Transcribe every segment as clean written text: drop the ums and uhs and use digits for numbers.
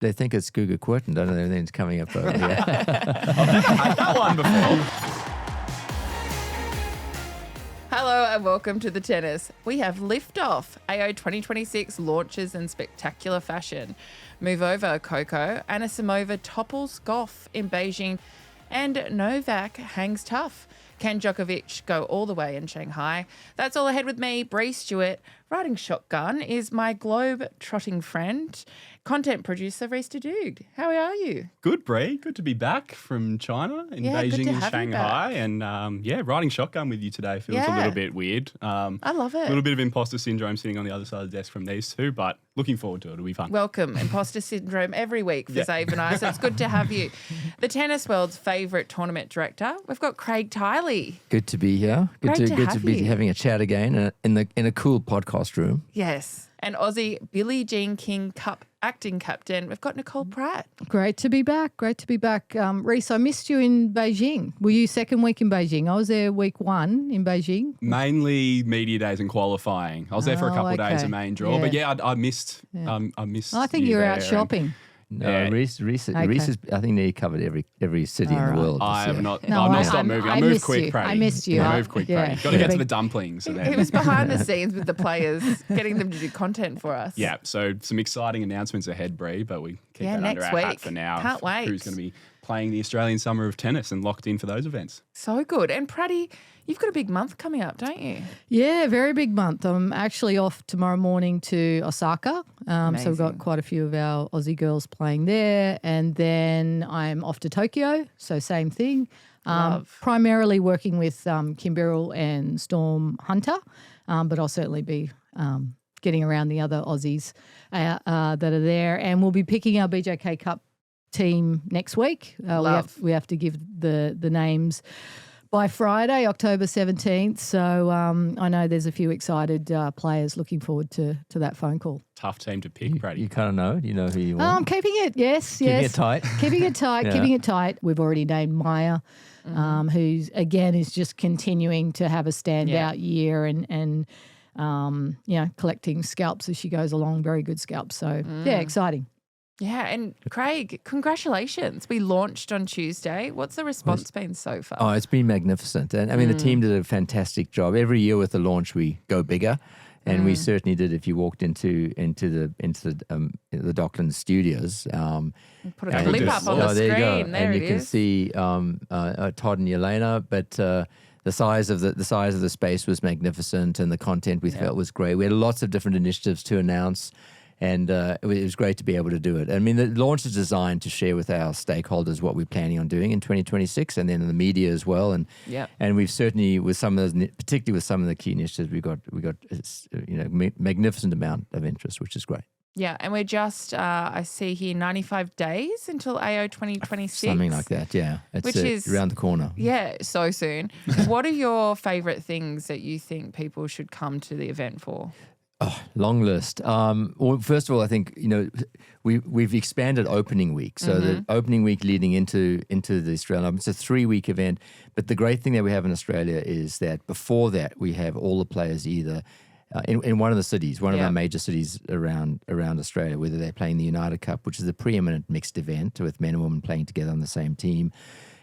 They think it's Guga Quirton, don't they? Everything's coming up over here. I've never had that one before. Hello and welcome to the tennis. We have liftoff. AO 2026 launches in spectacular fashion. Move over, Coco. Anisimova topples Goff in Beijing. And Novak hangs tough. Can Djokovic go all the way in Shanghai? That's all ahead with me, Brie Stewart. Riding shotgun is my globe-trotting friend, content producer, Rhys de Deugd. How are you? Good, Brie. Good to be back from China in Beijing and Shanghai. And riding shotgun with you today feels a little bit weird. I love it. A little bit of imposter syndrome sitting on the other side of the desk from these two, but looking forward to it. It'll be fun. Welcome. Imposter syndrome every week for Zabe and I, so it's good to have you. The tennis world's favourite tournament director, we've got Craig Tiley. Good to be here. Good to be having a chat again in a cool podcast room. Yes. And Aussie Billie Jean King Cup acting captain, we've got Nicole Pratt. Great to be back. Rhys, I missed you in Beijing. Were you second week in Beijing? I was there week 1 in Beijing. Mainly media days and qualifying. I was there for a couple of days of main draw, but I missed. I missed. I think you were out shopping. No, Rhys is, I think he covered every city in the world. I have not. No, I've not stopped moving. I moved quick, Pratt. I missed you. I moved quick, Pratt. Got to get to the dumplings. He was behind the scenes with the players, getting them to do content for us. Yeah, so some exciting announcements ahead, Brie, but we keep that under our hat for now. Can't wait. Who's going to be playing the Australian Summer of Tennis and locked in for those events. So good. And Pratty, you've got a big month coming up, don't you? Yeah, very big month. I'm actually off tomorrow morning to Osaka. So we've got quite a few of our Aussie girls playing there. And then I'm off to Tokyo. So same thing. Primarily working with Kim Birrell and Storm Hunter. But I'll certainly be getting around the other Aussies that are there. And we'll be picking our BJK Cup team next week. We have to give the names by Friday, October 17th. So I know there's a few excited players looking forward to that phone call. Tough team to pick, Pratty. You kind of know? You know who you want? I'm keeping it, yes. Keeping it tight? Keeping it tight. We've already named Maya, who's, again, is just continuing to have a standout year and collecting scalps as she goes along, very good scalps. So, exciting. Yeah, and Craig, congratulations. We launched on Tuesday. What's the response been so far? Oh, it's been magnificent. And I mean, the team did a fantastic job. Every year with the launch, we go bigger. And we certainly did. If you walked into the Docklands studios, put a clip up on the screen. There you can see Todd and Yelena. But the size of the space was magnificent, and the content we felt was great. We had lots of different initiatives to announce. And it was great to be able to do it. I mean, the launch is designed to share with our stakeholders what we're planning on doing in 2026, and then in the media as well. And we've certainly, particularly with some of the key initiatives, we got magnificent amount of interest, which is great. Yeah, and we're just, I see here, 95 days until AO 2026. Something like that, yeah. Which is around the corner. Yeah, so soon. What are your favourite things that you think people should come to the event for? Oh, long list. Well, first of all, I think we've expanded opening week. So the opening week leading into the Australian Open, it's a 3-week event. But the great thing that we have in Australia is that before that we have all the players either in one of the cities, one of our major cities around Australia, whether they're playing the United Cup, which is a preeminent mixed event with men and women playing together on the same team.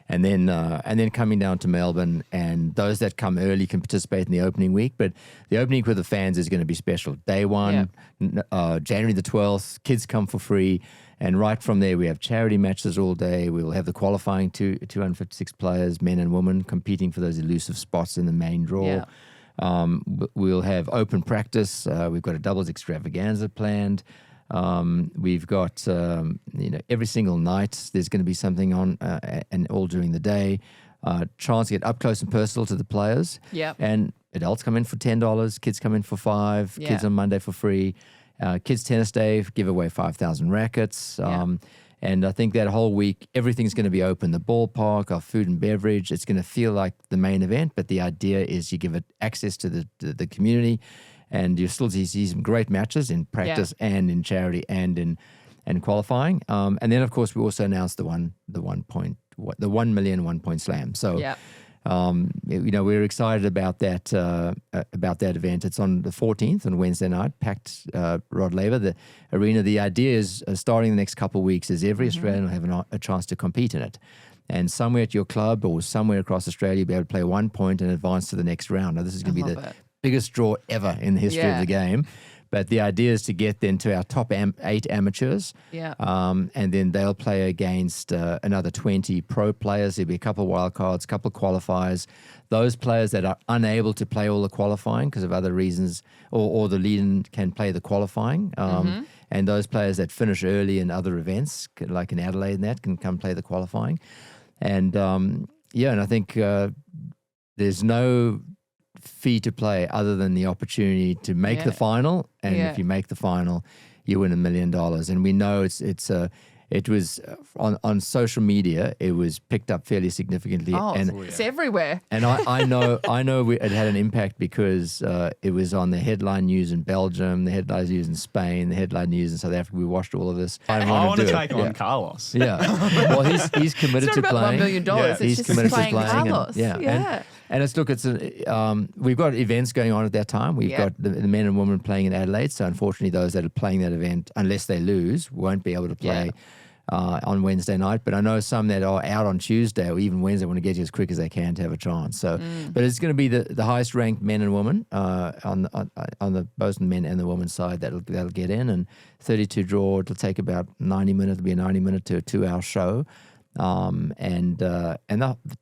And then coming down to Melbourne, and those that come early can participate in the opening week. But the opening week with the fans is going to be special. Day one, January the 12th, kids come for free. And right from there, we have charity matches all day. We'll have the qualifying 256 players, men and women, competing for those elusive spots in the main draw. We'll have open practice. We've got a doubles extravaganza planned. We've got, every single night there's going to be something on and all during the day. Chance to get up close and personal to the players. And adults come in for $10, kids come in for $5, kids on Monday for free. Kids Tennis Day, give away 5,000 rackets. And I think that whole week, everything's going to be open. The ballpark, our food and beverage, it's going to feel like the main event. But the idea is you give it access to the community. And you still see some great matches in practice and in charity and in qualifying. And then, of course, we also announced the 1 million 1-point slam. So we're excited about that event. It's on the 14th on Wednesday night, packed Rod Laver, the arena. The idea is starting the next couple of weeks is every Australian will have a chance to compete in it. And somewhere at your club or somewhere across Australia, you'll be able to play 1 point and advance to the next round. Now, this is going to be the biggest draw ever in the history of the game. But the idea is to get then to our top 8 amateurs. Yeah. And then they'll play against another 20 pro players. There'll be a couple of wild cards, a couple of qualifiers. Those players that are unable to play all the qualifying because of other reasons, or the lead-in can play the qualifying. And those players that finish early in other events, like in Adelaide and that, can come play the qualifying. And and I think there's no fee to play other than the opportunity to make the final, and if you make the final, you win $1 million. And we know it was on social media. It was picked up fairly significantly. It's everywhere. And I know it had an impact because it was on the headline news in Belgium, the headline news in Spain, the headline news in South Africa. We watched all of this. I want to take on Carlos. Yeah, well, he's committed to playing. It's not about $1 million. He's It's committed just to playing playing. Carlos. And we've got events going on at that time. We've got the men and women playing in Adelaide. So unfortunately, those that are playing that event, unless they lose, won't be able to play on Wednesday night. But I know some that are out on Tuesday or even Wednesday want to get you as quick as they can to have a chance. So, but it's going to be the highest ranked men and women on the both the men and the women's side that'll get in, and 32 draw. It'll take about 90 minutes. It'll be a 90-minute to a 2-hour show. And the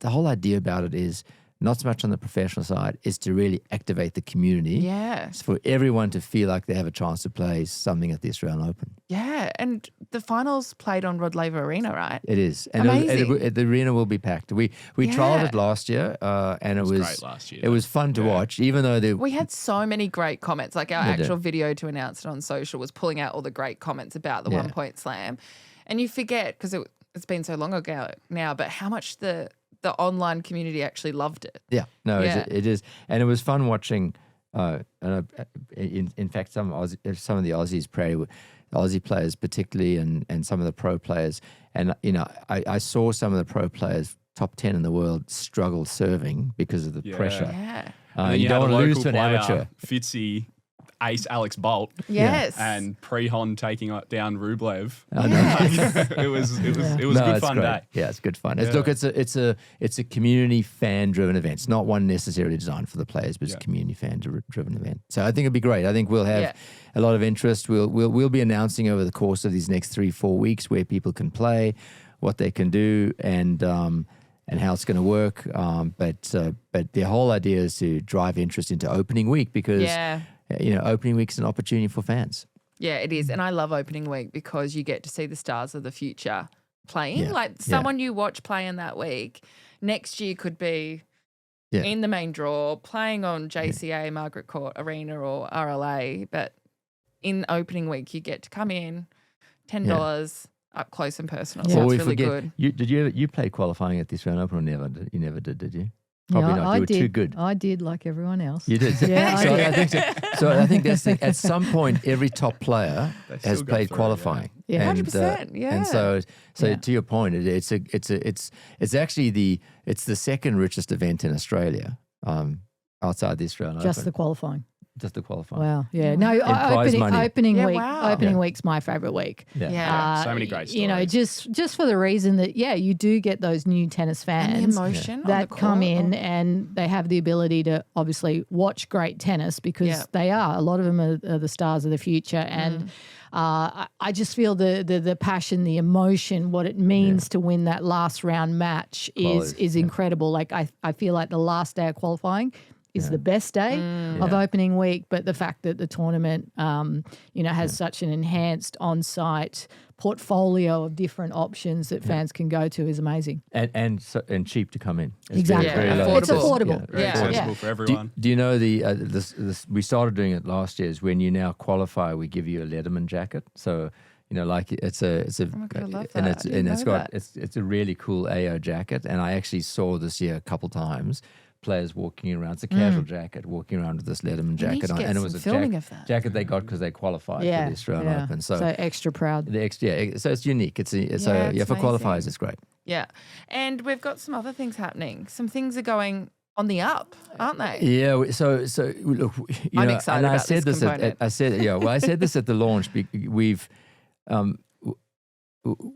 whole idea about it is not so much on the professional side, is to really activate the community. Yeah. It's for everyone to feel like they have a chance to play something at the Australian Open. Yeah. And the finals played on Rod Laver Arena, right? It is. And the arena will be packed. We trialled it last year, and it was great last year. It was fun to watch, even though we had so many great comments. Like our actual video to announce it on social was pulling out all the great comments about the 1 point slam. And you forget, because it's been so long ago now, but how much the online community actually loved it. Yeah, no, it is. And it was fun watching, in fact, some of the Aussie players particularly, and some of the pro players. And, I saw some of the pro players, top 10 in the world, struggle serving because of the pressure. Yeah. You don't want to lose to an amateur. Fitzy ace Alex Bolt. Yes. And Prehon taking down Rublev. Yes. It was a good fun day. Yeah, it's good fun. Look, it's a community fan driven event. It's not one necessarily designed for the players, but it's a community fan driven event. So I think it'll be great. I think we'll have a lot of interest. We'll be announcing over the course of these next 3-4 weeks where people can play, what they can do, and how it's going to work. But the whole idea is to drive interest into opening week because opening week's an opportunity for fans. Yeah, it is. And I love opening week because you get to see the stars of the future playing. Yeah. Like someone you watch playing that week, next year could be in the main draw, playing on JCA, Margaret Court Arena or RLA. But in opening week, you get to come in, $10 up close and personal. So it's really good. You played qualifying at this round open or never? You never did you? Probably not. You were too good. I did, like everyone else. You did. Yeah, I think so. So I think that's at some point every top player has played qualifying. Yeah, 100%. And so to your point, it's actually the second richest event in Australia, outside the Australian Open. Just the qualifying. Just the qualifying. Wow. Yeah. No, opening week. Opening week's my favourite week. Yeah. So many great stories. Just for the reason that you do get those new tennis fans and the emotion that come in and they have the ability to obviously watch great tennis because they are. A lot of them are the stars of the future, and I just feel the passion, the emotion, what it means to win that last round match is incredible. Like I feel like the last day of qualifying is the best day of opening week, but the fact that the tournament, has such an enhanced on-site portfolio of different options that fans can go to is amazing. And cheap to come in. It's exactly. It's affordable. Very accessible for everyone. Do you know this? We started doing it last year. Is when you now qualify, we give you a Letterman jacket. So like it's a oh my God, I love that. It's a really cool AO jacket, and I actually saw this year a couple times. Players walking around. It's a casual jacket, walking around with this Letterman jacket on, and it was a jacket they got because they qualified for the Australian Open. So extra proud. So it's unique. For qualifiers, it's great. Yeah. And we've got some other things happening. Some things are going on the up, aren't they? Yeah. So look, I'm excited and I about said this component. I said this at the launch.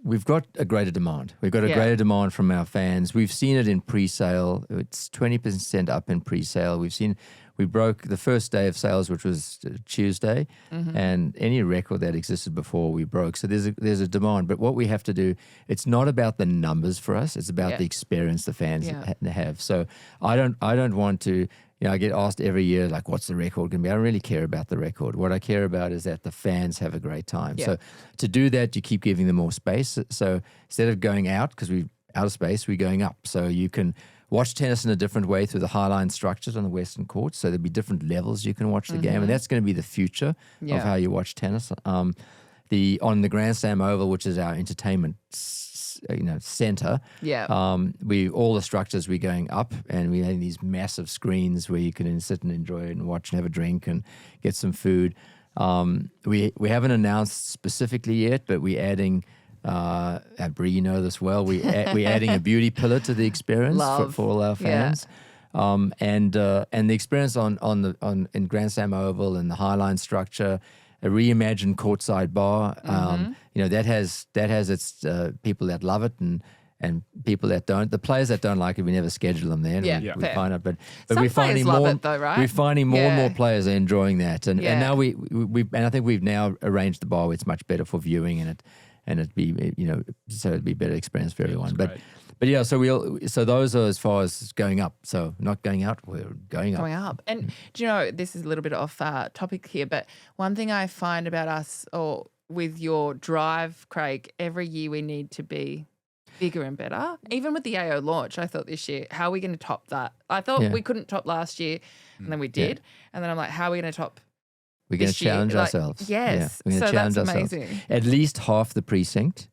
We've got a greater demand. We've got a greater demand from our fans. We've seen it in pre-sale. It's 20% up in pre-sale. We broke the first day of sales, which was Tuesday, and any record that existed before we broke. So there's a demand. But what we have to do, it's not about the numbers for us. It's about the experience the fans have. So I don't want to. I get asked every year, like, what's the record going to be? I don't really care about the record. What I care about is that the fans have a great time. Yeah. So to do that, you keep giving them more space. So instead of going out, because we're out of space, we're going up. So you can watch tennis in a different way through the highline structures on the Western courts. So there'll be different levels you can watch the game. And that's going to be the future of how you watch tennis. On the Grand Slam Oval, which is our entertainment center. Yeah. All the structures we're going up, and we have these massive screens where you can sit and enjoy it and watch and have a drink and get some food. We haven't announced specifically yet, but we're adding. Brie, you know this well. We're adding a beauty pillar to the experience for all our fans. And the experience in Grand Slam Oval and the Highline structure. A reimagined courtside bar, that has its people that love it and people that don't. The players that don't like it, we never schedule them there. We find out, but we're finding more. Love it though, right? We're finding more and more players are enjoying that, and now we and I think we've now arranged the bar where it's much better for viewing and it'd be so it'd be a better experience for everyone. But yeah, so those are as far as going up. So not going out, we're going up. Going up. And do you know, this is a little bit off topic here, but one thing I find about us or with your drive, Craig, every year we need to be bigger and better. Even with the AO launch, I thought this year, how are we going to top that? I thought we couldn't top last year, and then we did. Yeah. And then I'm like, how are we going to top We're going to challenge ourselves. Yes. We're going to challenge ourselves. Amazing. At least half the precinct,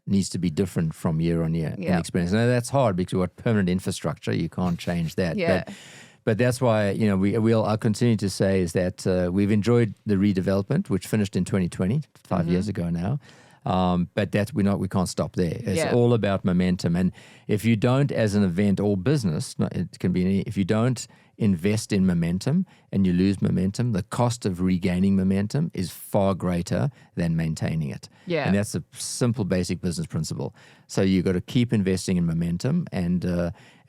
needs to be different from year on year in experience. Now that's hard because we've got permanent infrastructure. You can't change that. Yeah. But that's why, I'll continue to say is that we've enjoyed the redevelopment, which finished in 2020, 5 years ago now. But we can't stop there. It's all about momentum. And if you don't, as an event or business, it can be if you don't invest in momentum and you lose momentum, the cost of regaining momentum is far greater than maintaining it. Yeah. And that's a simple, basic business principle. So you've got to keep investing in momentum, and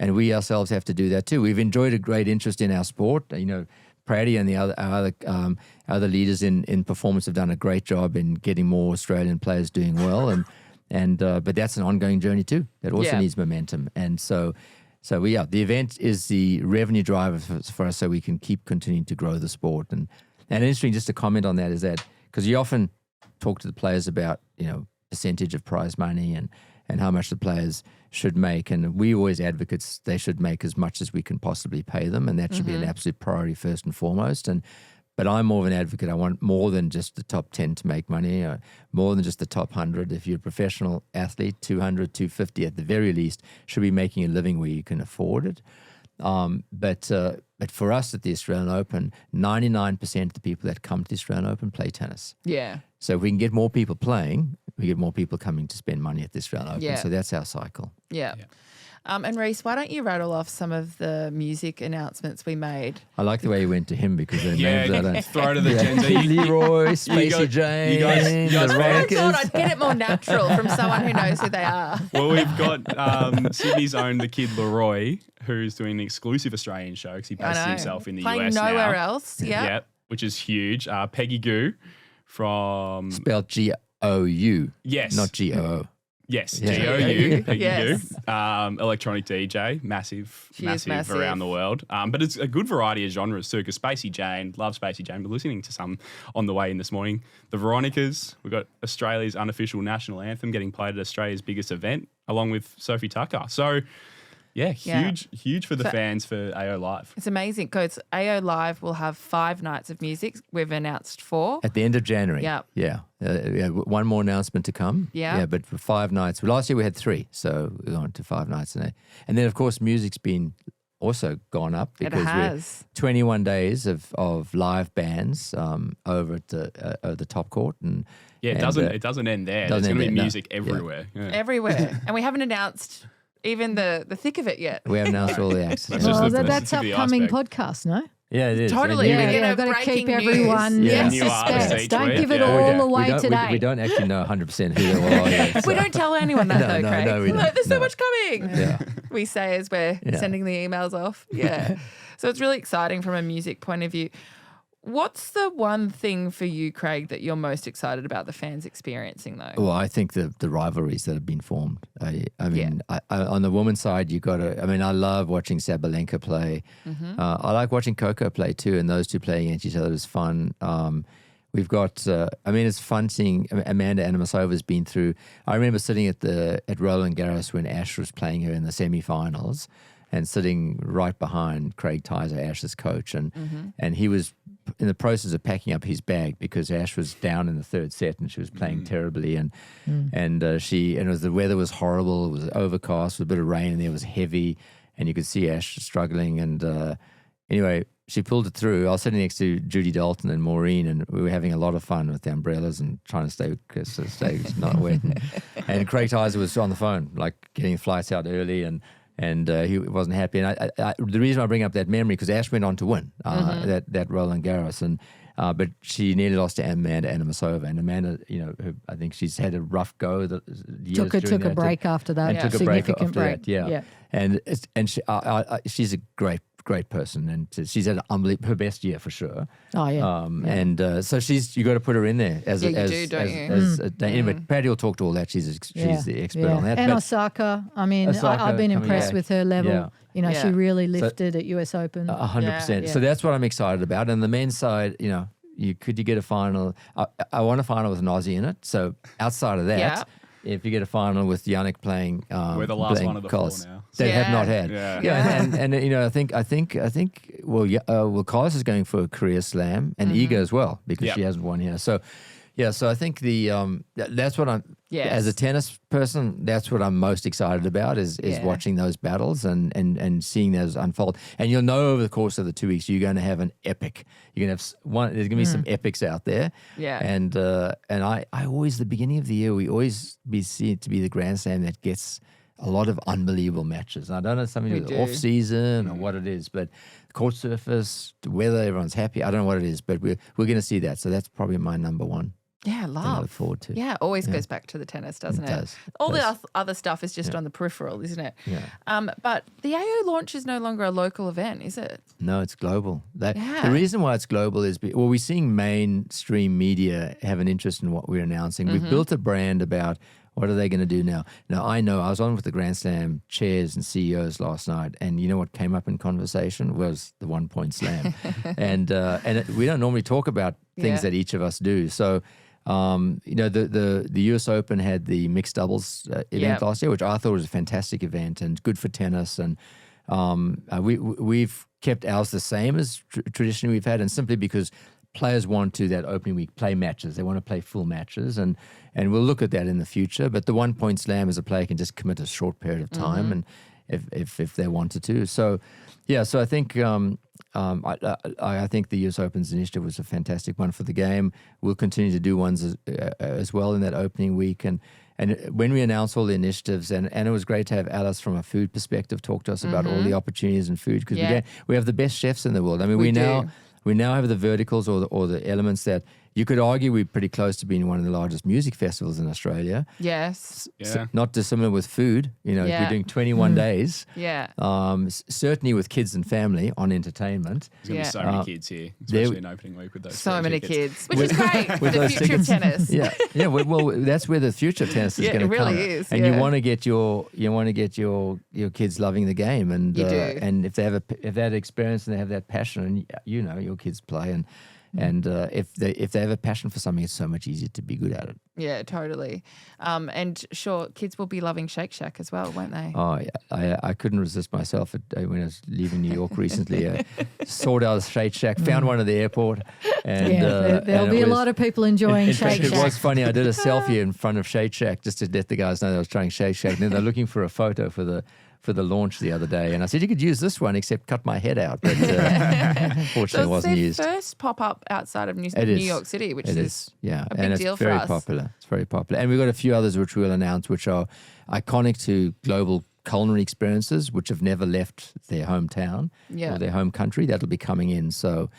we ourselves have to do that too. We've enjoyed a great interest in our sport. Pratty and our other leaders in performance have done a great job in getting more Australian players doing well, but that's an ongoing journey too. That also needs momentum, and so the event is the revenue driver for us, so we can keep continuing to grow the sport. And interesting, just to comment on that is that because you often talk to the players about percentage of prize money and how much the players should make. And we always advocates they should make as much as we can possibly pay them, and that should be an absolute priority first and foremost. But I'm more of an advocate. I want more than just the top 10 to make money, or more than just the top 100. If you're a professional athlete, 200, 250 at the very least, should be making a living where you can afford it. But for us at the Australian Open, 99% of the people that come to the Australian Open play tennis. Yeah. So if we can get more people playing, we get more people coming to spend money at the Australian Open. So that's our cycle. Yeah. And Rhys, why don't you rattle off some of the music announcements we made? I like the way you went to him because they're names I don't... Throw to the gender. Leroy, Spacey Jane, you guys I thought I'd get it more natural from someone who knows who they are. Well, we've got Sydney's own the kid Leroy, who's doing an exclusive Australian show because he bases himself in the Playing US nowhere now. else. Yeah, which is huge. Peggy Gou from... Spelled G-O-U. Yes. Not G-O-O. Yes, G-O-U, Peggy yes. Gou. Electronic DJ, massive around the world. But it's a good variety of genres too, because Spacey Jane, love Spacey Jane, but listening to some on the way in this morning. The Veronicas, we've got Australia's unofficial national anthem getting played at Australia's biggest event, along with Sophie Tucker. So, huge for the fans for AO Live. It's amazing because AO Live will have 5 nights of music. We've announced 4. At the end of January. Yeah. One more announcement to come. Yeah. But for 5 nights. Last year we had 3, so we're on to 5 nights. And then, of course, music's been also gone up because it has. 21 days of live bands over at the top court. And it doesn't end there. There's going to be music everywhere. Yeah. Everywhere. And we haven't announced even the thick of it yet. We haven't announced all the acts. That's upcoming podcast, no? Yeah, it is. Totally. I've got to keep everyone in suspense. Don't give it all away today. We don't actually know 100% who they are yet. We don't tell anyone that though, Craig. No, we don't. There's so much coming. Yeah. We say as we're sending the emails off. Yeah. So it's really exciting from a music point of view. What's the one thing for you, Craig, that you're most excited about the fans experiencing, though? Well, I think the rivalries that have been formed. I mean, on the women's side, you got to. I mean, I love watching Sabalenka play. Mm-hmm. I like watching Coco play too, and those two playing against each other is fun. We've got. I mean, it's fun seeing Amanda Anisimova has been through. I remember sitting at Roland Garros when Ash was playing her in the semi-finals, and sitting right behind Craig Tyser, Ash's coach, and he was in the process of packing up his bag because Ash was down in the third set and she was playing terribly, and the weather was horrible. It was overcast with a bit of rain and it was heavy, and you could see Ash struggling. And anyway, she pulled it through. I was sitting next to Judy Dalton and Maureen, and we were having a lot of fun with the umbrellas and trying to stay not wet. And Craig Tyser was on the phone, like getting flights out early, and he wasn't happy. And the reason I bring up that memory, because Ash went on to win that Roland Garros, and but she nearly lost to Amanda Anisimova. And Amanda, I think she's had a rough go. Took a break after that. And took a break after that. Yeah. And she's a great person, and she's had her best year for sure. Oh yeah. And so you got to put her in there as anyway. Patty will talk to all that. She's the expert on that. And Osaka. I mean, I've been impressed with her level. Yeah. She really lifted at US Open. 100%. So that's what I'm excited about. And the men's side, could you get a final? I want a final with an Aussie in it. So outside of that. If you get a final with Yannick playing, we're the last one of the four now. They have not had. I think. Well, Carlos is going for a career slam, and Iga as well because she hasn't won here. So, so I think that's what I'm. Yes. As a tennis person, that's what I'm most excited about is watching those battles and seeing those unfold. And you'll know over the course of the 2 weeks, you're going to have an epic. You're going to have one. There's going to be some epics out there. Yeah. And I always, the beginning of the year, we always see it to be the Grand Slam that gets a lot of unbelievable matches. And I don't know something to do with off season or what it is, but court surface, the weather, everyone's happy. I don't know what it is, but we're going to see that. So that's probably my number one. Yeah, love. I look forward to. Yeah, always goes back to the tennis, doesn't it? Does. All the other stuff is just on the peripheral, isn't it? Yeah. But the AO launch is no longer a local event, is it? No, it's global. The reason why it's global is, we're seeing mainstream media have an interest in what we're announcing. We've built a brand about what are they going to do now. Now, I was on with the Grand Slam chairs and CEOs last night, and you know what came up in conversation was the 1 point slam. and we don't normally talk about things that each of us do. So, the US Open had the mixed doubles event last year, which I thought was a fantastic event and good for tennis. And we've kept ours the same as traditionally we've had, and simply because players want to, that opening week, play matches. They want to play full matches, and we'll look at that in the future. But the 1 point slam is a player can just commit a short period of time, and if they wanted to. So, so I think I think the US Open's initiative was a fantastic one for the game. We'll continue to do ones as well in that opening week. And when we announce all the initiatives, and it was great to have Alice from a food perspective talk to us about all the opportunities in food, because we have the best chefs in the world. I mean, we now have the verticals or the elements that you could argue we're pretty close to being one of the largest music festivals in Australia. Yes. So not dissimilar with food. If you're doing 21 days. Yeah. Certainly with kids and family on entertainment. There's going to be so many kids here, especially in opening week with those. So many kids, which is great for the future of tennis. Yeah. Well, that's where the future of tennis is going to come. It really is. And you want to get your kids loving the game, and you do. And if they have that experience and they have that passion, and your kids play, and if they have a passion for something, it's so much easier to be good at it. Yeah, totally. And sure, kids will be loving Shake Shack as well, won't they? Oh, yeah. I couldn't resist myself when I was leaving New York recently. Sought out a Shake Shack, found one at the airport. And, there'll be a lot of people enjoying Shake Shack. It was funny. I did a selfie in front of Shake Shack just to let the guys know that I was trying Shake Shack. And then they're looking for a photo for the for the launch the other day, and I said you could use this one except cut my head out, but fortunately So it wasn't used. It's their first pop-up outside of New York City, which is yeah, a big and deal it's for very us. popular. It's very popular, and we've got a few others which we'll announce, which are iconic to global culinary experiences, which have never left their hometown or their home country. That'll be coming in. So,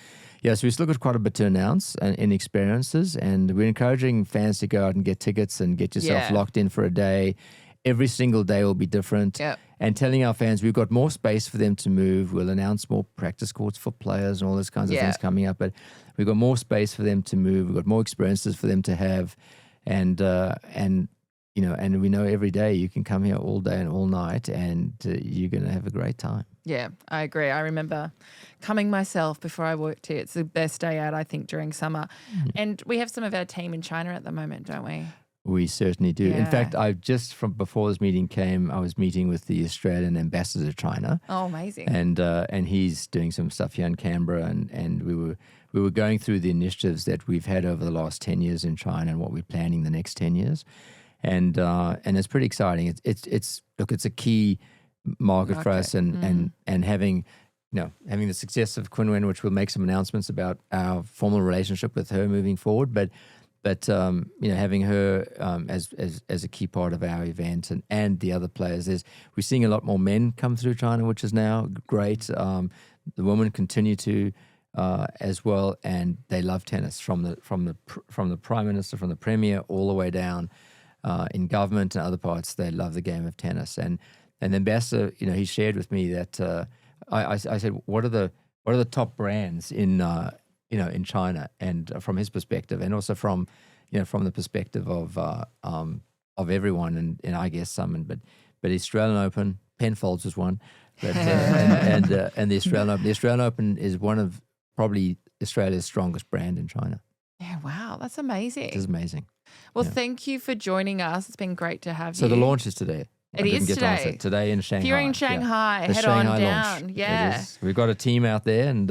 yeah, so we still got quite a bit to announce in experiences, and we're encouraging fans to go out and get tickets and get yourself locked in for a day. Every single day will be different. Yep. And telling our fans we've got more space for them to move. We'll announce more practice courts for players and all those kinds of things coming up. But we've got more space for them to move. We've got more experiences for them to have. And you know, and we know every day you can come here all day and all night and you're going to have a great time. Yeah, I agree. I remember coming myself before I worked here. It's the best day out, I think, during summer. And we have some of our team in China at the moment, don't we? We certainly do. Yeah. In fact, I just from before this meeting came, I was meeting with the Australian ambassador to China. Oh, amazing. And he's doing some stuff here in Canberra, and we were going through the initiatives that we've had over the last 10 years in China and what we're planning the next 10 years. And it's pretty exciting. It's a key market for us, and having the success of Qinwen, which we'll make some announcements about our formal relationship with her moving forward, but having her as a key part of our event and the other players. We're seeing a lot more men come through China, which is now great. The women continue to as well, and they love tennis from the Prime Minister, from the Premier, all the way down. In government and other parts, they love the game of tennis. And the ambassador, he shared with me that I said, what are the top brands in China, and from his perspective, and also from the perspective of everyone, and I guess some, but the Australian Open, Penfolds was one, but and the Australian Open. The Australian Open is one of probably Australia's strongest brand in China. Yeah, wow, that's amazing. It is amazing. Well, thank you for joining us. It's been great to have you. So the launch is today. It is today. Today in Shanghai. If you're in Shanghai, head Shanghai on down. launch. Yeah. We've got a team out there and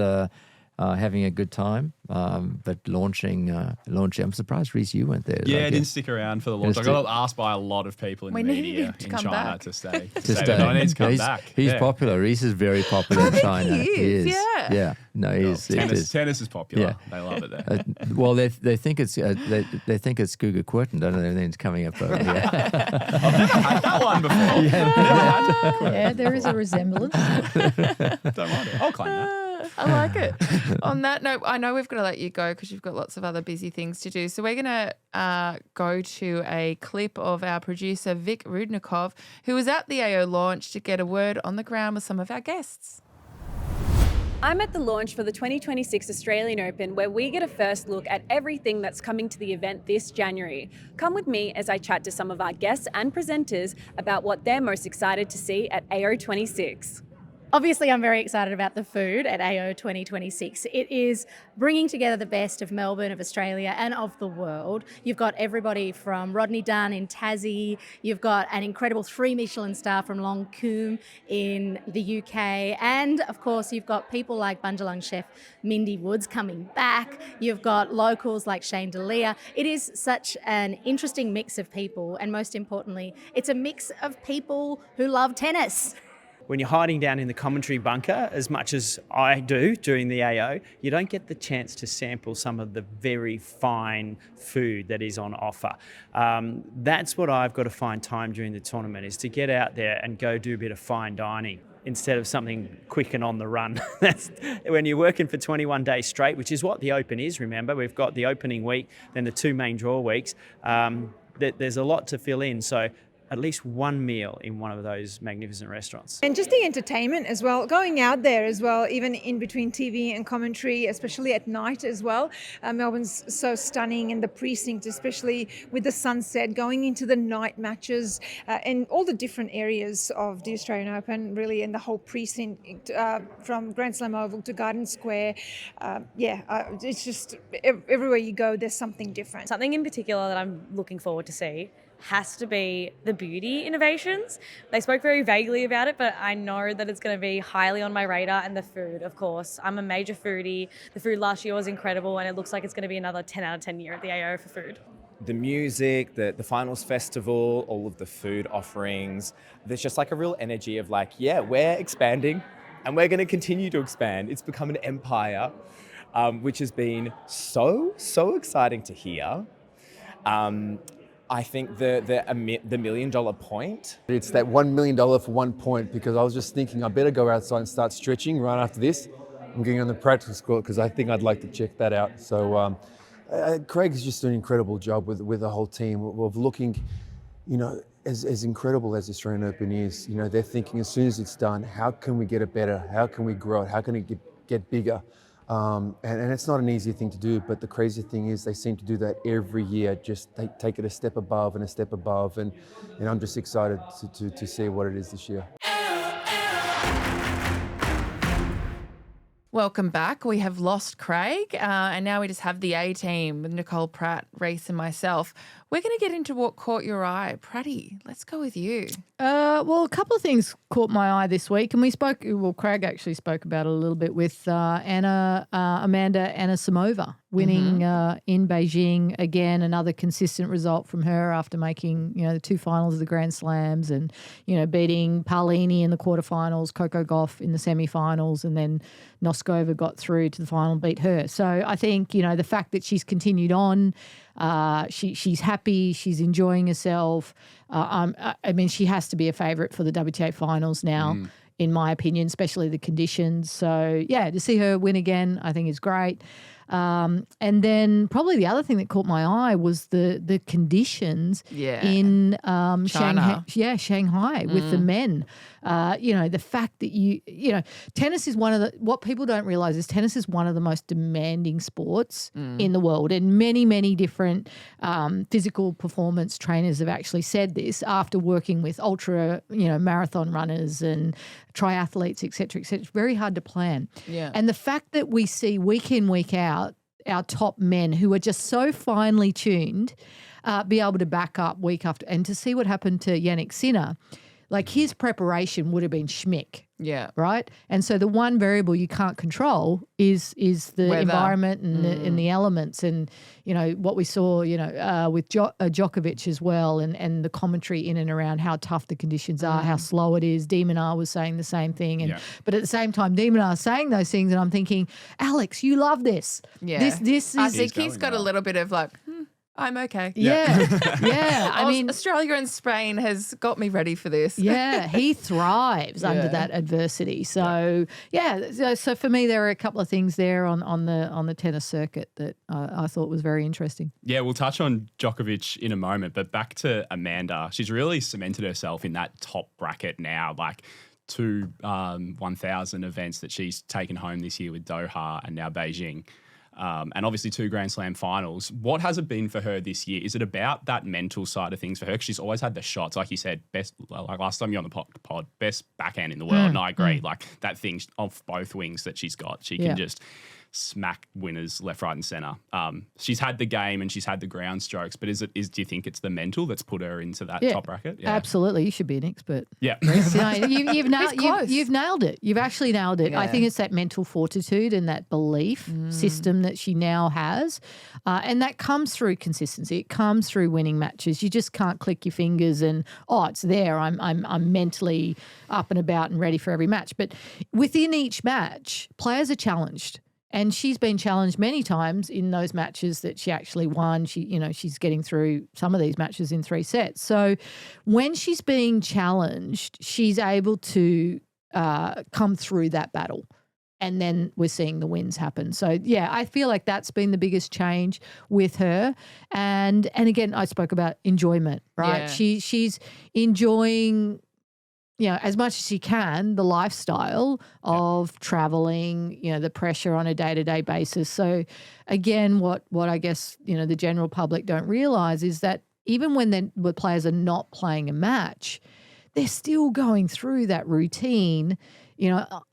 having a good time. But launching, I'm surprised, Rhys, you went there. Yeah, I didn't stick around for the launch. I got asked by a lot of people in the media in China back. to stay. To stay. I need to come back. He's popular. Rhys is very popular in China. He is. Yeah. No, he is. Tennis is popular. Yeah. They love it there. Well, they think it's they think it's Guga Quirton. Don't know anything's coming up over here. I've never had that one before. Yeah, there is a resemblance. Don't mind it. I'll claim that. I like it. On that note, I know we've got to let you go because you've got lots of other busy things to do. So we're going to go to a clip of our producer, Vic Rudnikov, who was at the AO launch to get a word on the ground with some of our guests. I'm at the launch for the 2026 Australian Open, where we get a first look at everything that's coming to the event this January. Come with me as I chat to some of our guests and presenters about what they're most excited to see at AO26. Obviously, I'm very excited about the food at AO 2026. It is bringing together the best of Melbourne, of Australia, and of the world. You've got everybody from Rodney Dunn in Tassie. You've got an incredible 3 Michelin star from Long Coombe in the UK. And, of course, you've got people like Bundjalung chef Mindy Woods coming back. You've got locals like Shane D'Elia. It is such an interesting mix of people. And most importantly, it's a mix of people who love tennis. When you're hiding down in the commentary bunker, as much as I do during the AO, you don't get the chance to sample some of the very fine food that is on offer. That's what I've got to find time during the tournament, is to get out there and go do a bit of fine dining instead of something quick and on the run. That's when you're working for 21 days straight, which is what the Open is, remember. We've got the opening week, then the 2 main draw weeks. There's a lot to fill in. So at least one meal in one of those magnificent restaurants. And just the entertainment as well, going out there as well, even in between TV and commentary, especially at night as well. Melbourne's so stunning, and the precinct, especially with the sunset, going into the night matches and all the different areas of the Australian Open, really, and the whole precinct from Grand Slam Oval to Garden Square. It's just everywhere you go, there's something different. Something in particular that I'm looking forward to see has to be the beauty innovations. They spoke very vaguely about it, but I know that it's going to be highly on my radar. And the food, of course. I'm a major foodie. The food last year was incredible, and it looks like it's going to be another 10 out of 10 year at the AO for food. the music, the finals festival, all of the food offerings. There's just like a real energy of like, yeah, we're expanding and we're going to continue to expand. It's become an empire, which has been so exciting to hear. I think the $1 million point. It's that $1 million for 1 point, because I was just thinking I better go outside and start stretching right after this. I'm getting on the practice court because I think I'd like to check that out. So Craig's just doing an incredible job with the whole team of looking, as incredible as the Australian Open is. They're thinking as soon as it's done, how can we get it better? How can we grow it? How can it get bigger? And it's not an easy thing to do, but the crazy thing is they seem to do that every year. Just they take it a step above and a step above, and I'm just excited to see what it is this year. Welcome back. We have lost Craig, and now we just have the A team with Nicole Pratt, Rhys, and myself. We're going to get into what caught your eye. Pratty, let's go with you. Well, a couple of things caught my eye this week, and Craig actually spoke about it a little bit with Amanda Anisimova winning in Beijing. Again, another consistent result from her after making, the 2 finals of the Grand Slams and, beating Paolini in the quarterfinals, Coco Gauff in the semifinals, and then Noskova got through to the final and beat her. So I think, the fact that she's continued on, she's happy, she's enjoying herself. She has to be a favourite for the WTA finals now, in my opinion, especially the conditions. So, yeah, to see her win again, I think is great. And then probably the other thing that caught my eye was the conditions in Shanghai with the men. The fact that tennis is what people don't realize is tennis is one of the most demanding sports in the world. And many, many different physical performance trainers have actually said this after working with ultra, marathon runners and triathletes, et cetera, et cetera. It's very hard to plan. Yeah. And the fact that we see week in, week out, our top men who are just so finely tuned be able to back up week after, and to see what happened to Yannick Sinner, like his preparation would have been schmick. Yeah. Right. And so the one variable you can't control is the weather, environment and the elements, and what we saw with Djokovic as well, and the commentary in and around how tough the conditions are, how slow it is. De Minaur was saying the same thing, but at the same time, De Minaur saying those things, and I'm thinking, Alex, you love this. Yeah. This is. I think he's got a little bit of like. I'm okay. Yeah. Yeah. I mean, Australia and Spain has got me ready for this. Yeah. He thrives under that adversity. So, So for me, there are a couple of things there on the tennis circuit that I thought was very interesting. Yeah, we'll touch on Djokovic in a moment, but back to Amanda. She's really cemented herself in that top bracket now, like 2 1,000 events that she's taken home this year with Doha and now Beijing. And obviously 2 Grand Slam finals. What has it been for her this year? Is it about that mental side of things for her? Because she's always had the shots. Like you said, best, like last time you were on the pod, best backhand in the world. And I agree. Like that thing off both wings that she's got, she can just smack winners left, right and centre. She's had the game and she's had the ground strokes, but do you think it's the mental that's put her into that top bracket? Yeah. Absolutely. You should be an expert. Yeah. You've nailed it. You've actually nailed it. Yeah. I think it's that mental fortitude and that belief system that she now has. And that comes through consistency. It comes through winning matches. You just can't click your fingers and, it's there. I'm mentally up and about and ready for every match. But within each match, players are challenged. And she's been challenged many times in those matches that she actually won. She's getting through some of these matches in 3 sets. So when she's being challenged, she's able to come through that battle. And then we're seeing the wins happen. So, yeah, I feel like that's been the biggest change with her. And again, I spoke about enjoyment, right? Yeah. She's enjoying as much as she can, the lifestyle of traveling, the pressure on a day-to-day basis. So, again, what I guess, the general public don't realise is that even when the players are not playing a match, they're still going through that routine,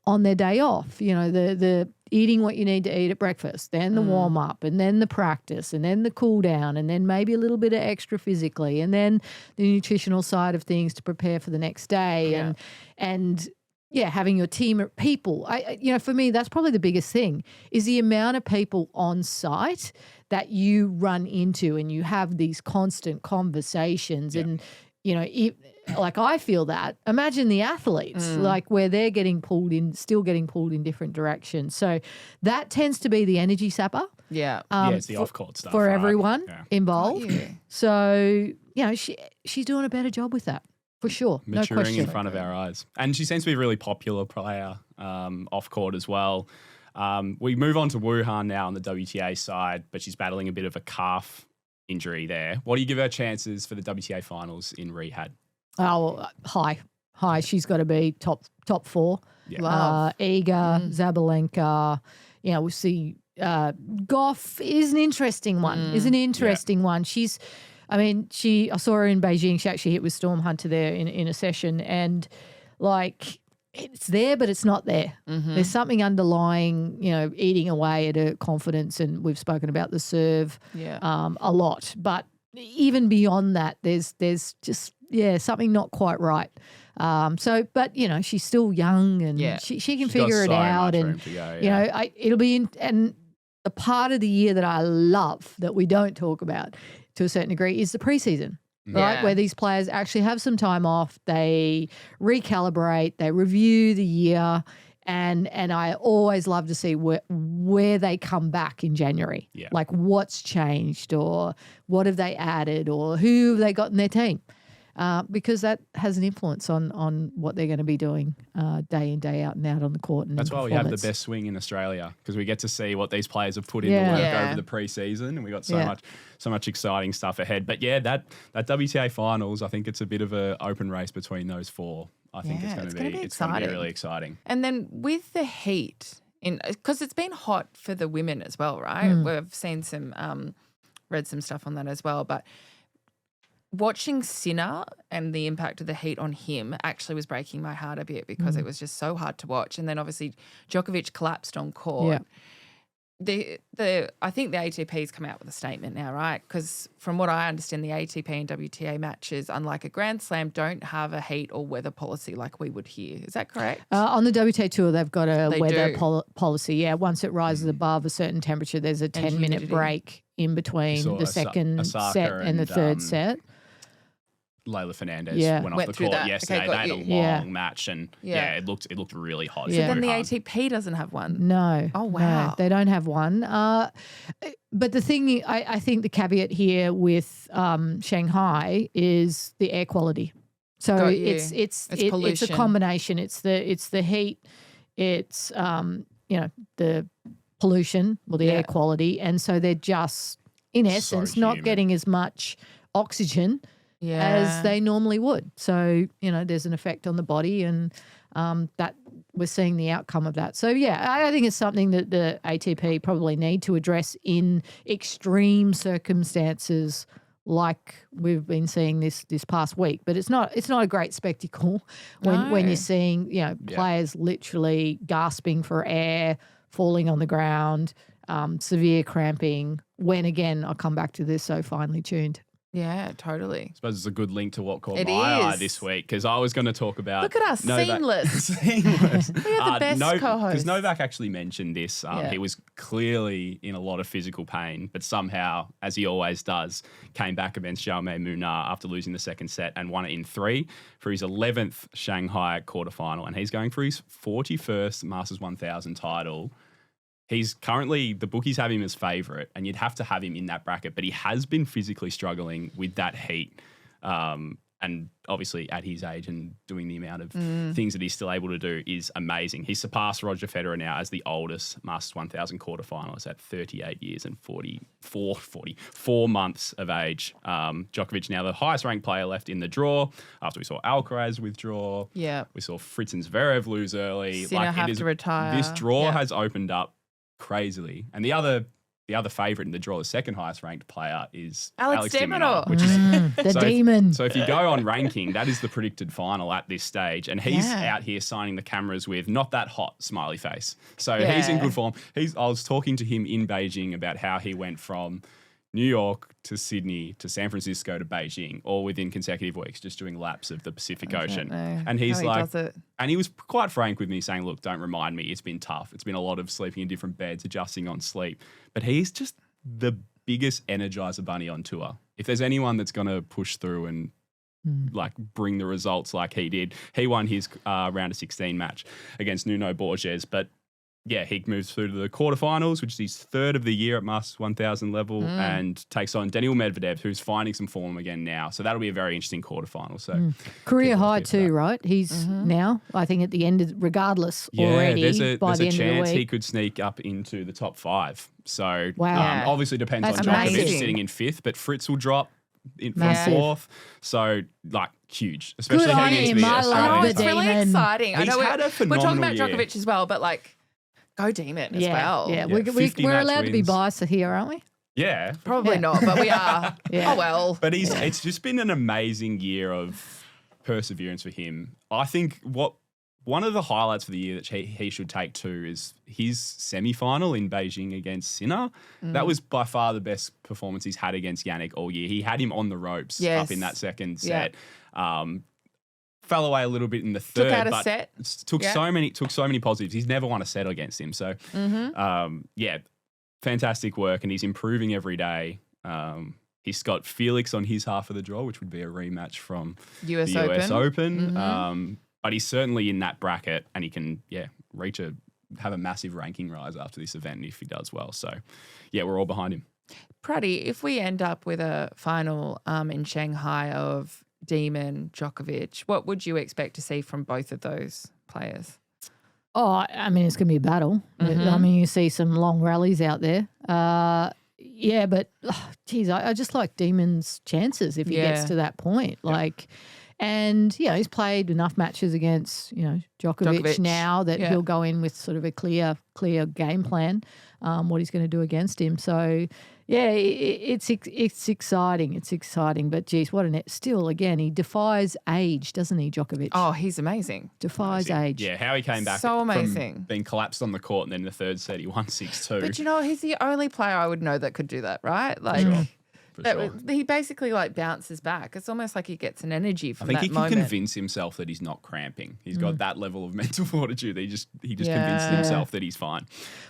on their day off. The eating what you need to eat at breakfast, then the warm-up, and then the practice, and then the cool-down, and then maybe a little bit of extra physically, and then the nutritional side of things to prepare for the next day, and having your team of people. For me, that's probably the biggest thing is the amount of people on site that you run into and you have these constant conversations and, like I feel that. Imagine the athletes, like where they're still getting pulled in different directions. So that tends to be the energy sapper. Yeah. It's the off-court stuff. For right? everyone involved. Oh, yeah. So, she's doing a better job with that. For sure. Maturing no question. in front of our eyes. And she seems to be a really popular player off court as well. We move on to Wuhan now on the WTA side, but she's battling a bit of a calf injury there. What do you give her chances for the WTA finals in rehab? Oh, high. She's got to be top 4. Yeah. Iga, Zabalenka. We'll see. Goff is an interesting one. I saw her in Beijing. She actually hit with Storm Hunter there in a session, and like it's there, but it's not there. There's something underlying, eating away at her confidence, and we've spoken about the serve a lot. But even beyond that, there's just something not quite right. But she's still young, and she can figure it out, and it'll be and the part of the year that I love that we don't talk about to a certain degree is the preseason, right? Where these players actually have some time off, they recalibrate, they review the year, and I always love to see where they come back in January. Yeah. Like what's changed, or what have they added, or who have they got in their team. Because that has an influence on what they're going to be doing day in, day out and out on the court. And that's why we have the best swing in Australia, because we get to see what these players have put in the work over the preseason, and we got so much exciting stuff ahead. But that WTA finals, I think it's a bit of an open race between those 4. I think it's going to be really exciting. And then with the heat, because it's been hot for the women as well, right? We've seen read some stuff on that as well, but watching Sinner and the impact of the heat on him actually was breaking my heart a bit, because it was just so hard to watch. And then obviously Djokovic collapsed on court. Yeah. I think the ATP's come out with a statement now, right? Because from what I understand, the ATP and WTA matches, unlike a Grand Slam, don't have a heat or weather policy like we would here. Is that correct? On the WTA Tour, they've got a weather policy. Yeah, once it rises above a certain temperature, there's a 10-minute break in between the second set and the third set. Layla Fernandez went off the court yesterday. Okay, they had a long match, and it looked really hot. So then the ATP doesn't have one? No. Oh, wow. No, they don't have one. But the thing, I think the caveat here with Shanghai is the air quality. So it's a combination. It's the heat, it's the pollution or the air quality, and so they're just in essence not getting as much oxygen as they normally would. So, there's an effect on the body, and that we're seeing the outcome of that. So, I think it's something that the ATP probably need to address in extreme circumstances like we've been seeing this past week. But it's not a great spectacle when you're seeing, players literally gasping for air, falling on the ground, severe cramping, when, again, I'll come back to this, so finely tuned. Yeah, totally. I suppose it's a good link to what caught my eye this week, because I was going to talk about... Look at us, Novak. seamless. We are the best co-hosts. Because Novak actually mentioned this. He was clearly in a lot of physical pain, but somehow, as he always does, came back against Alex de Minaur after losing the second set and won it in 3 for his 11th Shanghai quarterfinal. And he's going for his 41st Masters 1000 title. He's currently, the bookies have him as favourite, and you'd have to have him in that bracket, but he has been physically struggling with that heat. And obviously at his age and doing the amount of things that he's still able to do is amazing. He's surpassed Roger Federer now as the oldest Masters 1000 quarterfinalist at 38 years and 44 months of age. Djokovic now the highest ranked player left in the draw after we saw Alcaraz withdraw. Yeah. We saw Fritz and Zverev lose early. Sinner have to retire. This draw has opened up crazily. And the other favourite in the draw, the second highest ranked player, is Alex de Minaur, which is the demon. So if you go on ranking, that is the predicted final at this stage, and he's out here signing the cameras with not that hot smiley face. So he's in good form. I was talking to him in Beijing about how he went from New York to Sydney to San Francisco to Beijing, all within consecutive weeks, just doing laps of the Pacific Ocean. And he's and he was quite frank with me, saying, look, don't remind me, it's been tough. It's been a lot of sleeping in different beds, adjusting on sleep. But he's just the biggest energizer bunny on tour. If there's anyone that's going to push through and like bring the results like he did, he won his round of 16 match against Nuno Borges, but yeah, he moves through to the quarterfinals, which is his third of the year at Masters 1000 level, and takes on Daniil Medvedev, who's finding some form again now. So that'll be a very interesting quarterfinal. So career high too, right? He's now, I think, at the end, regardless already. There's a by the end chance of the week. he could sneak up into the top 5. So Wow. obviously depends That's on Djokovic amazing. sitting in 5th, but Fritz will drop from Massive. 4th. So like huge, especially Good on heading into him. the I Australian love Oh, the it's really Demon. exciting. I He's know had a we're talking phenomenal about year. Djokovic as well, but like, go Demon as well. Yeah, Yeah, 50 we're match allowed to be wins. biased here, aren't we? Yeah. Probably Yeah. not, but we are. Yeah. Oh, well. But it's just been an amazing year of perseverance for him. I think one of the highlights for the year that he should take too is his semi-final in Beijing against Sinner. That was by far the best performance he's had against Yannick all year. He had him on the ropes Yes. up in that second Yeah. set. Fell away a little bit in the third, out a but set. took Yeah. so many positives. He's never won a set against him. So yeah, fantastic work, and he's improving every day. He's got Felix on his half of the draw, which would be a rematch from US the US Open. Open. But he's certainly in that bracket, and he can have a massive ranking rise after this event if he does well. So yeah, we're all behind him. Praddy, if we end up with a final in Shanghai of Demon, Djokovic, what would you expect to see from both of those players? Oh, I mean, it's going to be a battle. I mean, you see some long rallies out there. Yeah, but geez, I just like Demon's chances if he gets Yeah. to that point. Like, and yeah, he's played enough matches against Djokovic now that he'll go in with sort of a clear game plan, what he's going to do against him. So yeah, it's exciting. It's exciting. But geez, still again, he defies age, doesn't he, Djokovic? Oh, he's amazing. Defies age. Yeah, how he came back So from amazing. being collapsed on the court, and then in the third set he won 6-2. But you know, he's the only player I would know that could do that, right? Like, For sure. he basically like bounces back. It's almost like he gets an energy I from think that he can moment. convince himself that he's not cramping. He's got that level of mental fortitude. He just convinced himself that he's fine.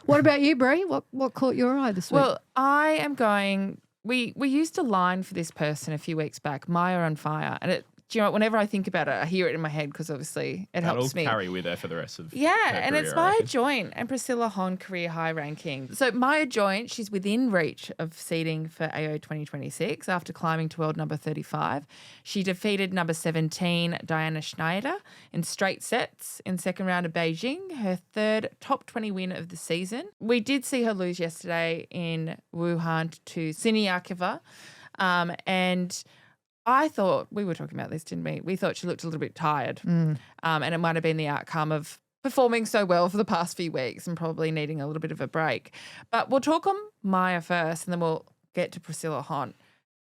What about you, Brie? What caught your eye this week? Well, I am going. We used a line for this person a few weeks back, Maya on Fire. And do you know what, whenever I think about it, I hear it in my head because obviously it That'll helps me. carry with her for the rest of Yeah, her and career, it's I Maya reckon. Joint and Priscilla Hon career high ranking. So Maya Joint, she's within reach of seeding for AO 2026 after climbing to world number 35. She defeated number 17, Diana Schneider, in straight sets in second round of Beijing, her third top 20 win of the season. We did see her lose yesterday in Wuhan to Siniakova, and I thought, we were talking about this, didn't we? We thought she looked a little bit tired, and it might have been the outcome of performing so well for the past few weeks and probably needing a little bit of a break. But we'll talk on Maya first, and then we'll get to Priscilla Hon.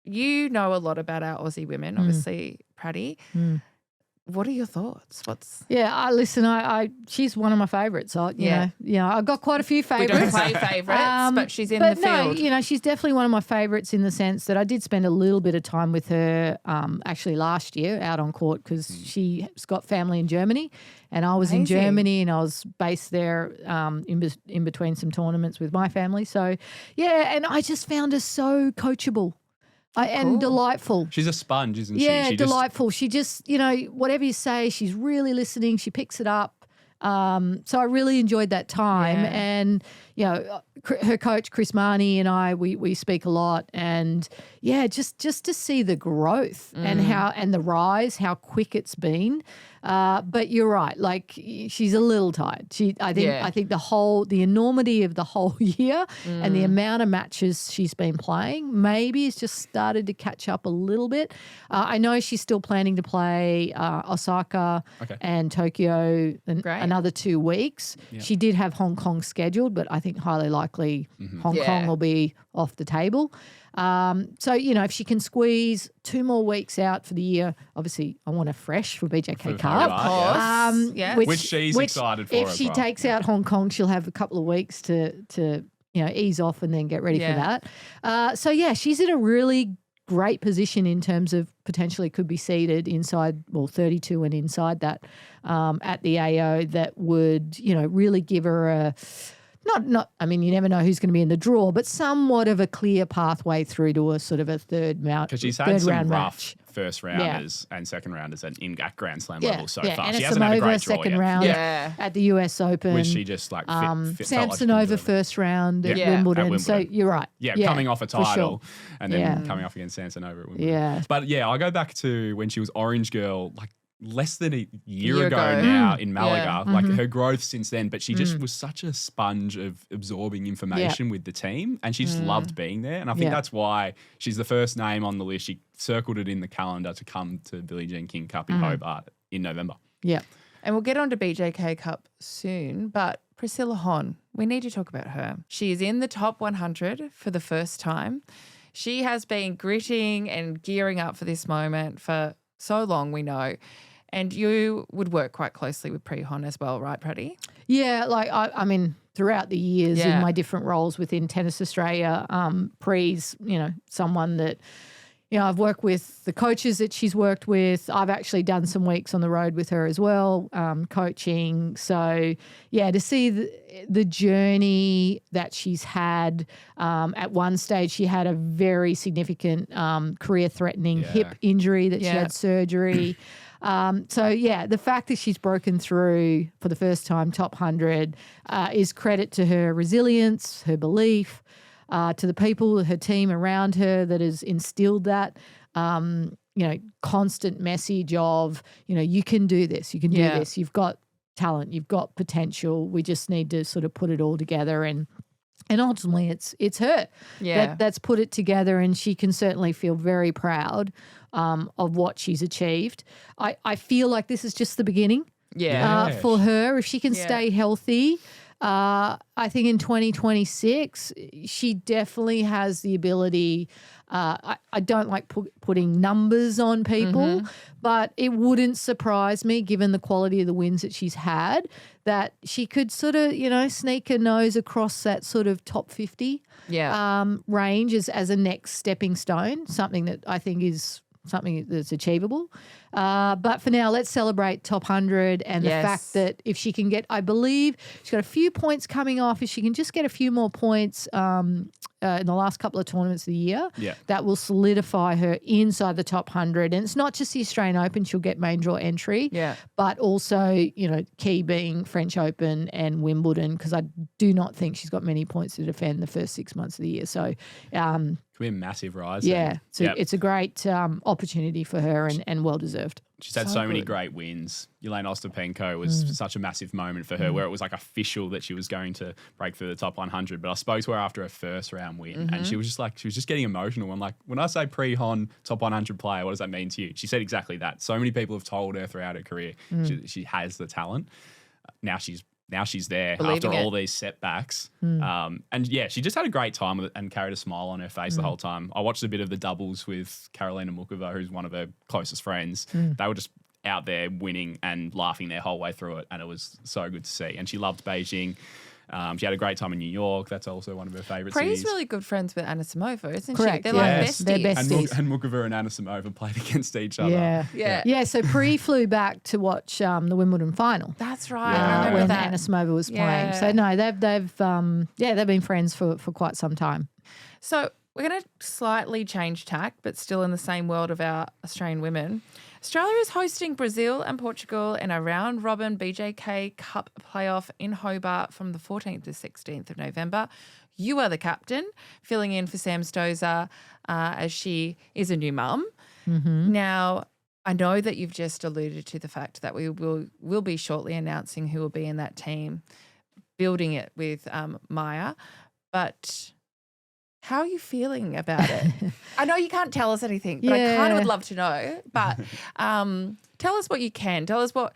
You know a lot about our Aussie women, obviously, Praddy. What are your thoughts? Yeah, listen, she's one of my favourites. I've got quite a few We favourites. don't play favourites, but she's in the field. No, she's definitely one of my favourites in the sense that I did spend a little bit of time with her actually last year out on court because she's got family in Germany and I was in Amazing. Germany and I was based there in between some tournaments with my family. So, yeah, and I just found her so coachable. And delightful. She's a sponge, isn't she? Yeah, She delightful. She just, whatever you say, she's really listening. She picks it up. So I really enjoyed that time. Yeah. And, her coach, Chris Marnie, and I, we speak a lot. And, yeah, just to see the growth and the rise, how quick it's been. But you're right. Like she's a little tired. I think the enormity of the whole year and the amount of matches she's been playing maybe has just started to catch up a little bit. I know she's still planning to play Osaka and Tokyo another 2 weeks. Yeah. She did have Hong Kong scheduled, but I think highly likely Hong Kong will be off the table. So, if she can squeeze 2 more weeks out for the year, obviously I want her fresh for BJK Cup. Of course. Yeah. Which she's excited for. If as she well. takes out Hong Kong, she'll have a couple of weeks to ease off and then get ready for that. So, yeah, she's in a really great position in terms of potentially could be seeded inside, 32 and inside that at the AO that would, really give her not. I mean, you never know who's going to be in the draw, but somewhat of a clear pathway through to a sort of a third round. Because she's had some rough match. first rounders and second rounders in Grand Slam Yeah, level so yeah. far. And She hasn't had a great draw second yet. round Yeah. at the US Open. Was she just like felt like she couldn't do Samsonova it? first round at Yeah. Wimbledon. At So Wimbledon. you're right. Yeah, Yeah, coming off a for title sure. and then Yeah. coming off against Samsonova at Wimbledon. Yeah. But yeah, I go back to when she was Orange Girl, like less than a year ago ago. now in Malaga. Yeah. Like Mm-hmm. her growth since then, but she just was such a sponge of absorbing information with the team, and she just loved being there. And I think Yeah. that's why she's the first name on the list. She circled it in the calendar to come to Billie Jean King Cup in Hobart in November. Yeah. And we'll get on to BJK Cup soon, but Priscilla Hon, we need to talk about her. She is in the top 100 for the first time. She has been gritting and gearing up for this moment for so long, we know. And you would work quite closely with Brie Hon as well, right, Pratty? Yeah, like I mean, throughout the years Yeah. in my different roles within Tennis Australia, Bree's, someone that, I've worked with the coaches that she's worked with. I've actually done some weeks on the road with her as well, coaching. So, yeah, to see the journey that she's had. At one stage, she had a very significant career-threatening hip injury that she had surgery. The fact that she's broken through for the first time, top 100, is credit to her resilience, her belief, to the people, her team around her that has instilled that, constant message of, you can do this, you can do this, you've got talent, you've got potential. We just need to sort of put it all together and ultimately it's her that's put it together, and she can certainly feel very proud of what she's achieved. I feel like this is just the beginning for her. If she can stay healthy, I think in 2026, she definitely has the ability. I don't like putting numbers on people, but it wouldn't surprise me, given the quality of the wins that she's had, that she could sort of, sneak her nose across that sort of top 50 range as a next stepping stone, something that I think is something that's achievable. But for now, let's celebrate top 100 and the fact that if she can get, I believe she's got a few points coming off. If she can just get a few more points in the last couple of tournaments of the year, that will solidify her inside the top 100. And it's not just the Australian Open, she'll get main draw entry, but also, key being French Open and Wimbledon, because I do not think she's got many points to defend the first 6 months of the year. So, Could be a massive rise. It's a great opportunity for her and well-deserved. She's had so many great wins. Yelena Ostapenko was such a massive moment for her, where it was like official that she was going to break through the top 100. But I spoke to her after her first round win, and she was just getting emotional. I'm like, when I say Brie Hon, top 100 player, what does that mean to you? She said exactly that. So many people have told her throughout her career she has the talent. Now she's there after all these setbacks. And she just had a great time with it and carried a smile on her face the whole time. I watched a bit of the doubles with Karolina Mukova, who's one of her closest friends. They were just out there winning and laughing their whole way through it, and it was so good to see. And she loved Beijing. She had a great time in New York. That's also one of her favourite cities. Bree's really good friends with Anisimova, isn't Correct, she? They're like besties. They're besties. And Mukova and Anisimova played against each other. Yeah. So Brie flew back to watch the Wimbledon final. That's right. I remember when that. Anisimova was playing. So no, they've been friends for quite some time. So we're going to slightly change tack, but still in the same world of our Australian women. Australia is hosting Brazil and Portugal in a round-robin BJK Cup playoff in Hobart from the 14th to 16th of November. You are the captain, filling in for Sam Stosur as she is a new mum. Now, I know that you've just alluded to the fact that we will be shortly announcing who will be in that team, building it with Maya, but how are you feeling about it? I know you can't tell us anything, but I kind of would love to know. But tell us what you can. Tell us what,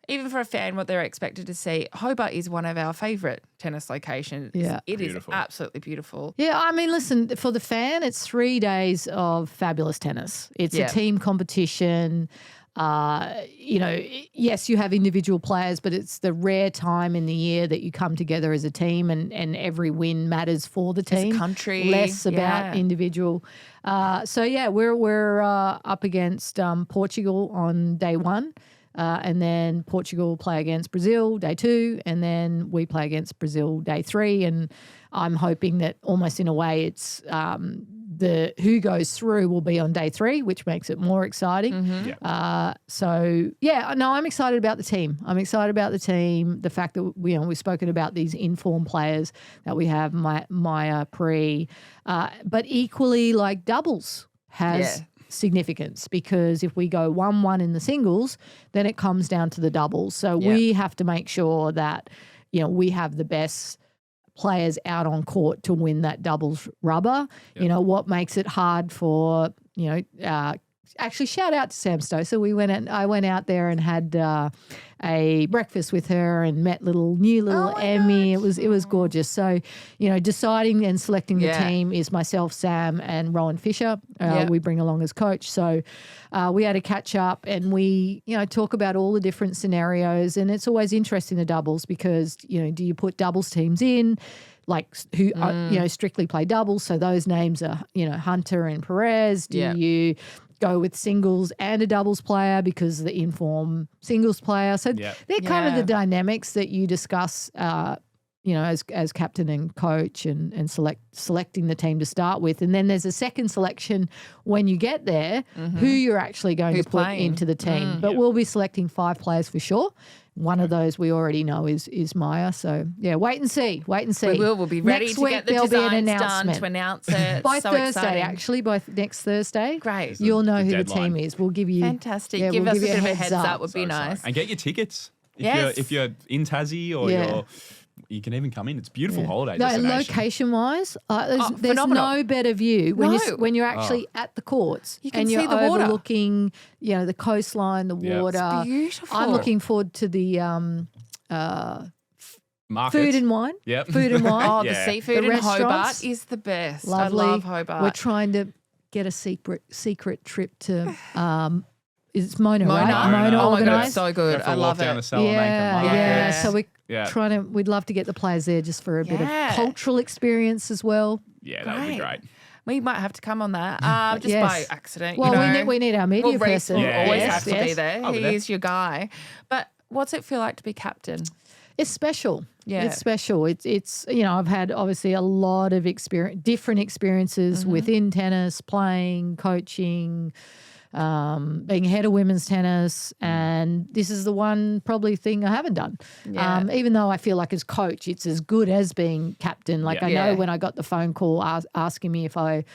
even for a fan, what they're expected to see. Hobart is one of our favourite tennis locations. Yeah. It is absolutely beautiful. Yeah, I mean, listen, for the fan, it's 3 days of fabulous tennis. It's a team competition. Yes, you have individual players, but it's the rare time in the year that you come together as a team, and every win matters for the team. As a country. Less about individual. We're up against Portugal on day one. and then Portugal play against Brazil day 2, and then we play against Brazil day 3. And I'm hoping that almost in a way it's the who goes through will be on day 3, which makes it more exciting. I'm excited about the team. I'm excited about the team. The fact that we've spoken about these informed players that we have, Maya, Brie, but equally like doubles has significance, because if we go 1-1 in the singles, then it comes down to the doubles. So we have to make sure that we have the best players out on court to win that doubles rubber. What makes it hard for actually shout out to Sam Stoser. I went out there and had a breakfast with her and met new little Emmy. It was gorgeous. So, deciding and selecting the team is myself, Sam, and Rowan Fisher. We bring along as coach. So we had a catch up and we, talk about all the different scenarios. And it's always interesting, the doubles, because, do you put doubles teams in? Like who strictly play doubles. So those names are, Hunter and Perez. Do you go with singles and a doubles player because of the informed singles player? So they're kind of the dynamics that you discuss, as captain and coach and selecting the team to start with. And then there's a second selection when you get there, who you're actually going to put into the team. But we'll be selecting 5 players for sure. One of those we already know is Maya. So, wait and see. We'll be ready next to week, get the there'll be an designs done announcement. to announce it. By so Thursday, exciting. actually, by next Thursday. Great. You'll know who the deadline. team is. We'll give you. Fantastic. Yeah, Give we'll us give a you bit of a heads up would be nice. And get your tickets. Yes. If you're in Tassie or you can even come in. It's a beautiful holiday destination. Location-wise, there's phenomenal. no better view when you're actually at the courts You can and see you're the water. overlooking, the coastline, the water. It's beautiful. I'm looking forward to the Markets. food and wine. Yep. Food and wine. Oh, the seafood The in restaurants. Hobart is the best. Lovely. I love Hobart. We're trying to get a secret trip to it's Mona, right? Mona. Oh my God, organised. it's so good. Go for I a walk love down it. the Salamanca Market. Yes. So we're we'd love to get the players there just for a bit of cultural experience as well. Yeah, that would be great. We might have to come on that just Yes. by accident. Well, we need our media Rhys person. will Yeah, always yes, have to be yes. there. I'll be He there. is your guy. But what's it feel like to be captain? It's special. Yeah. It's special. It's I've had obviously a lot of different experiences within tennis, playing, coaching, being head of women's tennis, and this is the one probably thing I haven't done. Yeah. Even though I feel like as coach, it's as good as being captain. Like I know when I got the phone call asking me if I,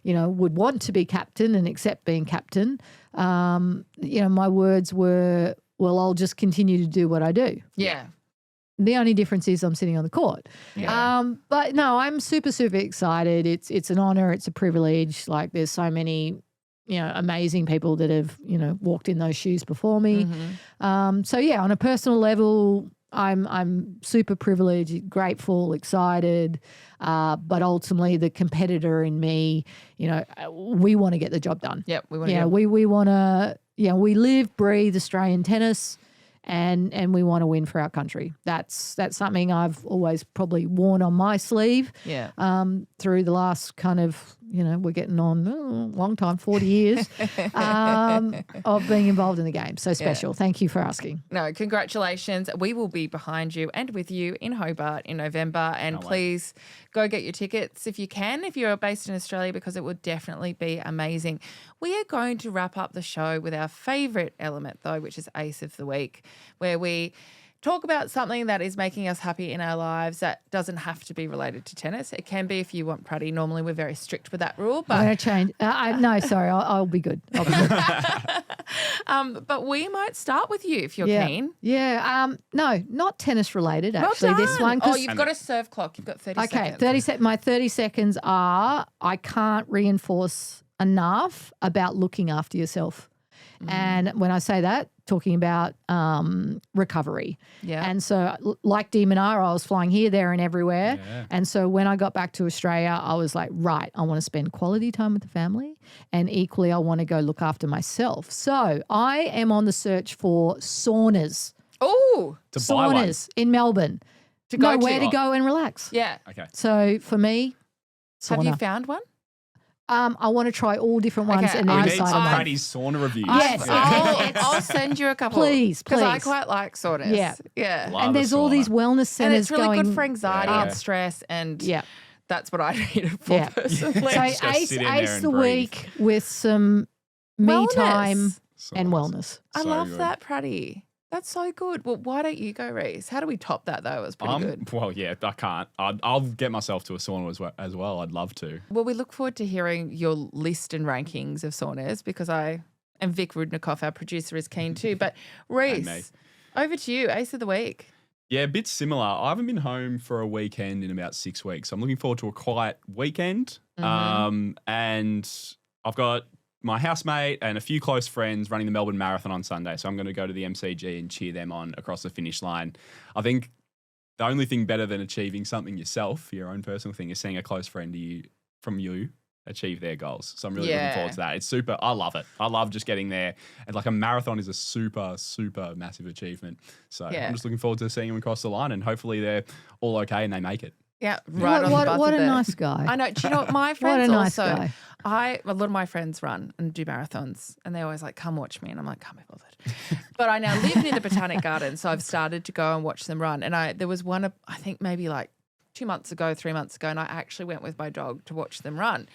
would want to be captain and accept being captain, my words were, well, I'll just continue to do what I do. Yeah. The only difference is I'm sitting on the court. Yeah. But no, I'm super, super excited. It's an honor. It's a privilege. Like there's so many, amazing people that have, walked in those shoes before me. On a personal level, I'm super privileged, grateful, excited. But ultimately the competitor in me, we want to get the job done. Yep. We want to we want to, we live, breathe Australian tennis. And we want to win for our country. That's something I've always probably worn on my sleeve. Yeah. Through the last kind of, we're getting on a long time, 40 years of being involved in the game. So special. Thank you for asking. No, congratulations. We will be behind you and with you in Hobart in November. And please go get your tickets if you can, if you're based in Australia, because it would definitely be amazing. We are going to wrap up the show with our favourite element, though, which is Ace of the Week, where we talk about something that is making us happy in our lives that doesn't have to be related to tennis. It can be if you want, Pratty. Normally we're very strict with that rule. But I'm going to change. No, sorry, I'll be good. I'll be good. But we might start with you if you're keen. Yeah. No, not tennis related, actually, this one. Oh, you've got a serve clock. You've got 30 seconds. Okay, my 30 seconds are I can't reinforce enough about looking after yourself. And when I say that, talking about recovery. Yeah. And so like de Minaur, I was flying here, there and everywhere. Yeah. And so when I got back to Australia, I was like, right, I want to spend quality time with the family and equally I want to go look after myself. So I am on the search for saunas. Oh, to buy one. Saunas in Melbourne. To go Nowhere to go and relax. Yeah. Okay. So for me, sauna. Have you found one? I want to try all different ones Okay, and We then need decide. some on Prattie's sauna reviews. Yes. I'll send you a couple. Please, Because I please. quite like saunas. Yeah. Yeah. Love And a there's all these sauna. wellness And centers it's really going. good for anxiety Yeah. and stress, and Yeah. that's what I need it for Yeah. personally. So Just gotta ace sit in there ace and the breathe. week with some me Wellness. time So and nice. wellness. I So love good. that, Pratty. That's so good. Well, why don't you go, Rhys? How do we top that, though? It was pretty good. Well, yeah, I can't. I'll get myself to a sauna as well. I'd love to. Well, we look forward to hearing your list and rankings of saunas because and Vic Rudnikoff, our producer, is keen too. But And me. Rhys, over to you, ace of the week. Yeah, a bit similar. I haven't been home for a weekend in about 6 weeks. So I'm looking forward to a quiet weekend. And I've got my housemate and a few close friends running the Melbourne Marathon on Sunday. So I'm going to go to the MCG and cheer them on across the finish line. I think the only thing better than achieving something yourself, your own personal thing, is seeing a close friend from you achieve their goals. So I'm really looking forward to that. It's super. I love it. I love just getting there. And like a marathon is a super, super massive achievement. So I'm just looking forward to seeing them across the line and hopefully they're all okay and they make it. Yeah, right on the buzzer What a there. nice guy. I know. Do you know what? My friends What a nice also, guy. a lot of my friends run and do marathons and they're always like, come watch me. And I'm like, can't be bothered. But I now live near the Botanic Garden. So I've started to go and watch them run. And there was one, I think maybe like 3 months ago, and I actually went with my dog to watch them run.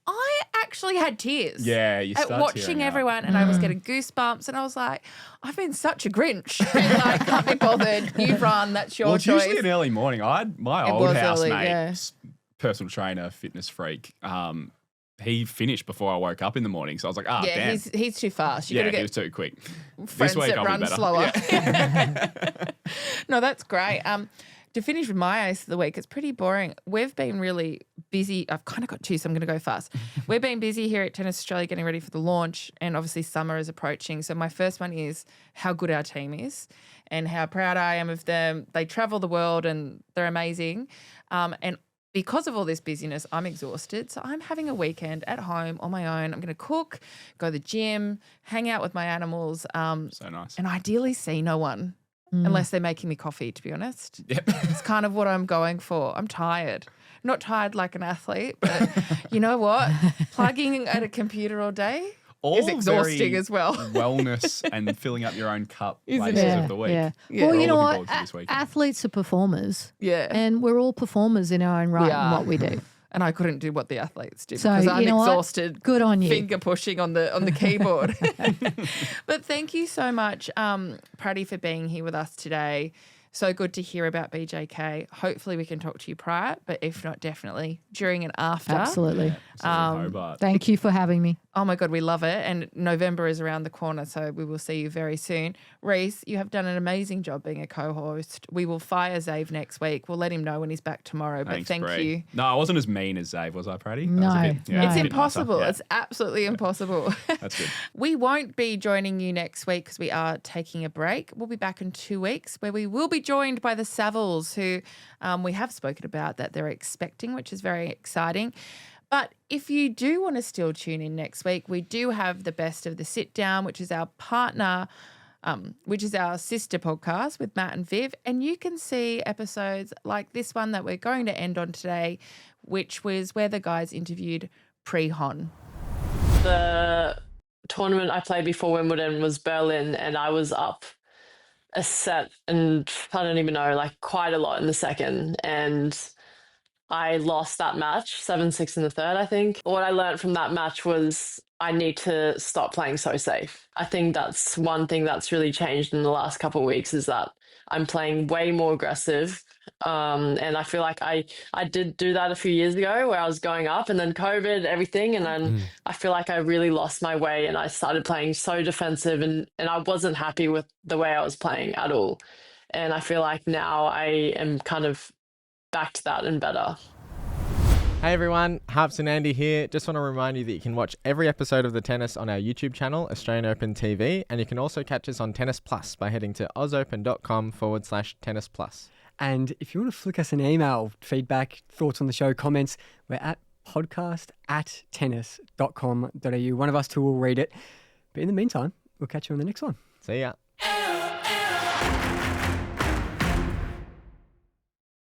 I actually had tears. Yeah, you at start watching tearing up. everyone, and I was getting goosebumps, and I was like, I've been such a Grinch. And like, can't be bothered. You've run. That's your Well, it's choice. usually an early morning. I had my It old was housemate, early, yeah. personal trainer, fitness freak. He finished before I woke up in the morning, so I was like, damn. He's too fast. You Yeah, gotta he get was too quick. friends This week that I'll be run better. slower. Yeah. No, that's great. To finish with my ace of the week, it's pretty boring. We've been really busy. I've kind of got two, so I'm going to go fast. We've been busy here at Tennis Australia getting ready for the launch, and obviously summer is approaching. So my first one is how good our team is and how proud I am of them. They travel the world and they're amazing. And because of all this busyness, I'm exhausted. So I'm having a weekend at home on my own. I'm going to cook, go to the gym, hang out with my animals. So nice. And ideally see no one. Unless they're making me coffee, to be honest. Yep. It's kind of what I'm going for. I'm tired. Not tired like an athlete, but you know what? Plugging at a computer all day is exhausting very as well. Wellness and filling up your own cup Isn't places it? of the week. Yeah. Yeah. Well, We're you know all what? looking forward to this weekend. Athletes are performers. Yeah. And we're all performers in our own right in are. what we do. And I couldn't do what the athletes do So, because I'm you know what? exhausted. Good on you. Finger pushing on the keyboard. But thank you so much, Pratty, for being here with us today. So good to hear about BJK. Hopefully we can talk to you prior, but if not, definitely during and after. Absolutely. Hobart. Thank you for having me. Oh my God, we love it. And November is around the corner, so we will see you very soon. Rhys, you have done an amazing job being a co-host. We will fire Zave next week. We'll let him know when he's back tomorrow, but Thanks, thank Brie. you. No, I wasn't as mean as Zave, was I, Pratty? No, no. It's a bit nicer. impossible. Yeah. It's absolutely impossible. That's good. We won't be joining you next week because we are taking a break. We'll be back in 2 weeks where we will be joined by the Savills, who we have spoken about that they're expecting, which is very exciting. But if you do want to still tune in next week, we do have the Best of the Sit Down, which is our partner, which is our sister podcast with Matt and Viv. And you can see episodes like this one that we're going to end on today, which was where the guys interviewed pre-Hon. The tournament I played before Wimbledon was Berlin, and I was up a set, and I don't even know, like quite a lot in the second. And I lost that match, 7-6 in the third, I think. What I learned from that match was I need to stop playing so safe. I think that's one thing that's really changed in the last couple of weeks is that I'm playing way more aggressive. And I feel like I did do that a few years ago where I was going up and then COVID, everything. And then I feel like I really lost my way and I started playing so defensive and I wasn't happy with the way I was playing at all. And I feel like now I am kind of back to that and better. Hey everyone, Harps and Andy here. Just want to remind you that you can watch every episode of The Tennis on our YouTube channel, Australian Open TV, and you can also catch us on Tennis Plus by heading to ausopen.com/Tennis Plus. And if you want to flick us an email, feedback, thoughts on the show, comments, we're at podcast@tennis.com.au. One of us two will read it. But in the meantime, we'll catch you on the next one. See ya.